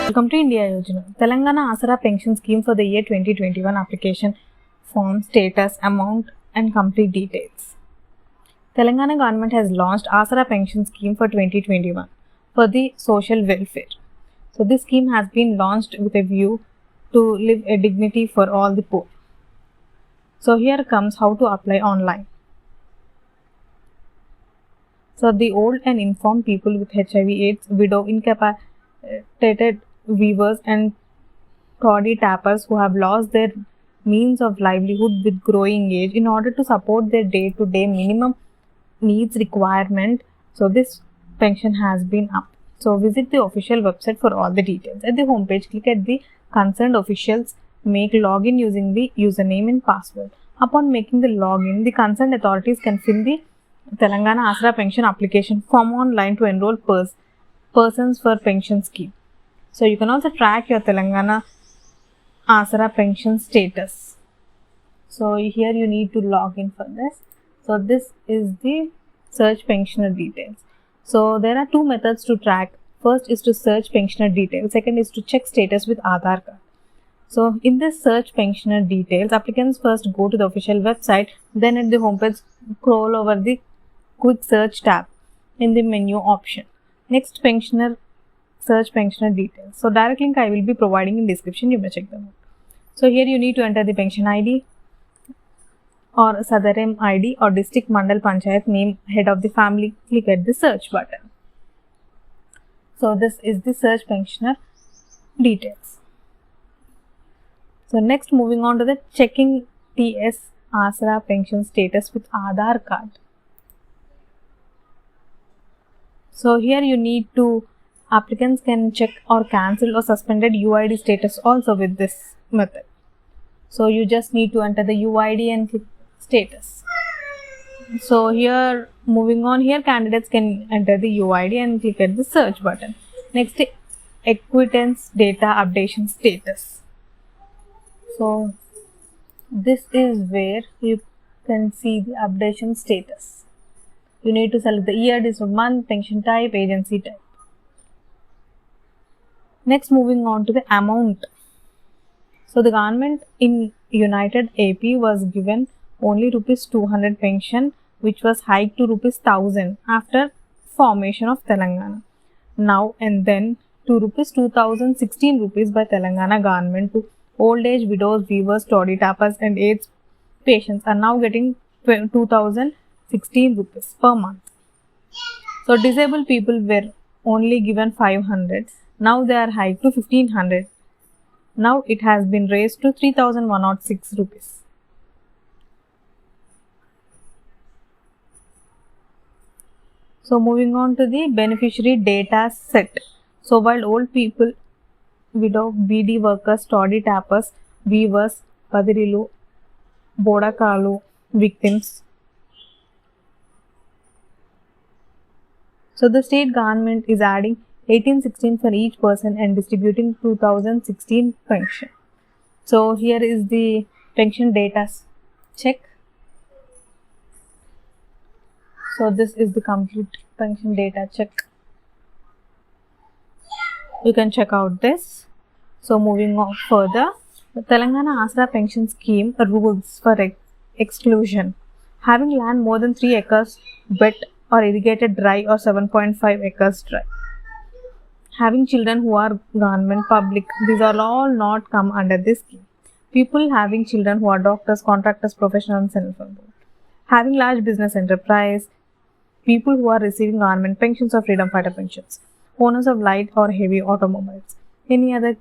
Welcome to India Yojana. Telangana Asara Pension Scheme for the year 2021 application form, status, amount and complete details. Telangana government has launched Asara Pension Scheme for 2021 for the social welfare. So this scheme has been launched with a view to live a dignity for all the poor. So here comes how to apply online. So the old and infirm people with HIV/AIDS, widow, incapacitated weavers and toddy tappers who have lost their means of livelihood with growing age, in order to support their day-to-day minimum needs requirement. So this pension has been up. So visit the official website for all the details. At the homepage, click at the concerned officials, make login using the username and password. Upon making the login, the concerned authorities can fill the Telangana Asara Pension application form online to enroll persons for pension scheme. So you can also track your Telangana Asara pension status. So here you need to log in for this. So this is the search pensioner details. So there are two methods to track. First is to search pensioner details. Second is to check status with Aadhaar card. So in this search pensioner details, applicants first go to the official website. Then at the homepage, scroll over the quick search tab in the menu option. Next, search pensioner details. So direct link I will be providing in description. You may check them out. So here you need to enter the pension ID or Sadaram ID or district Mandal Panchayat name, head of the family. Click at the search button. So this is the search pensioner details. So next, moving on to the checking TS Asara pension status with Aadhaar card. So here you need to, applicants can check or cancel or suspended UID status also with this method. So you just need to enter the UID and click status. So here, moving on, here candidates can enter the UID and click at the search button. Next, acquittance data updation status. So this is where you can see the updation status. You need to select the year, this month, pension type, agency type. Next, moving on to the amount. So the government in United AP was given only ₹200 pension, which was hiked to ₹1000 after formation of Telangana. Now and then to ₹2016 by Telangana government to old age widows, weavers, toddy tappers and AIDS patients are now getting ₹2016 per month. So disabled people were only given 500. Now they are hiked to 1500. Now it has been raised to ₹3106. So moving on to the beneficiary data set. So while old people, widow, BD workers, toddy tappers, weavers, padirilu, bodakalu victims. So the state government is adding 1816 for each person and distributing 2016 pension. So here is the pension data check. So this is the complete pension data check. You can check out this. So moving on further, the Telangana Asara Pension Scheme rules for exclusion. Having land more than 3 acres wet or irrigated dry or 7.5 acres dry. Having children who are government public, these are all not come under this scheme. People having children who are doctors, contractors, professionals, self-employed. Having large business enterprise, people who are receiving government pensions or freedom fighter pensions, owners of light or heavy automobiles, any other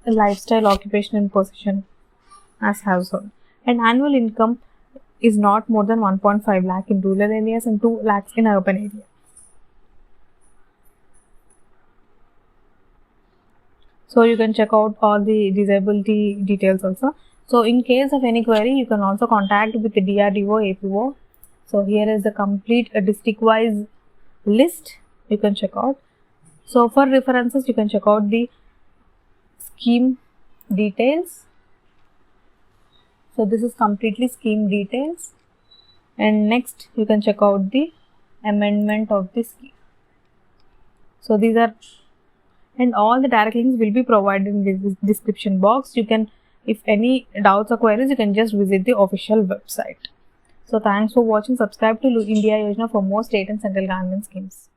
lifestyle, occupation and possession as household, and annual income is not more than 1.5 lakh in rural areas and 2 lakhs in urban area. So you can check out all the disability details also. So in case of any query, you can also contact with the DRDO, APO. So here is the complete district wise list you can check out. So for references, you can check out the scheme details. So this is completely scheme details. And next you can check out the amendment of the scheme. So these are and all the direct links will be provided in the description box. You can, if any doubts or queries, you can just visit the official website. So thanks for watching. Subscribe to India Yojana for more state and central government schemes.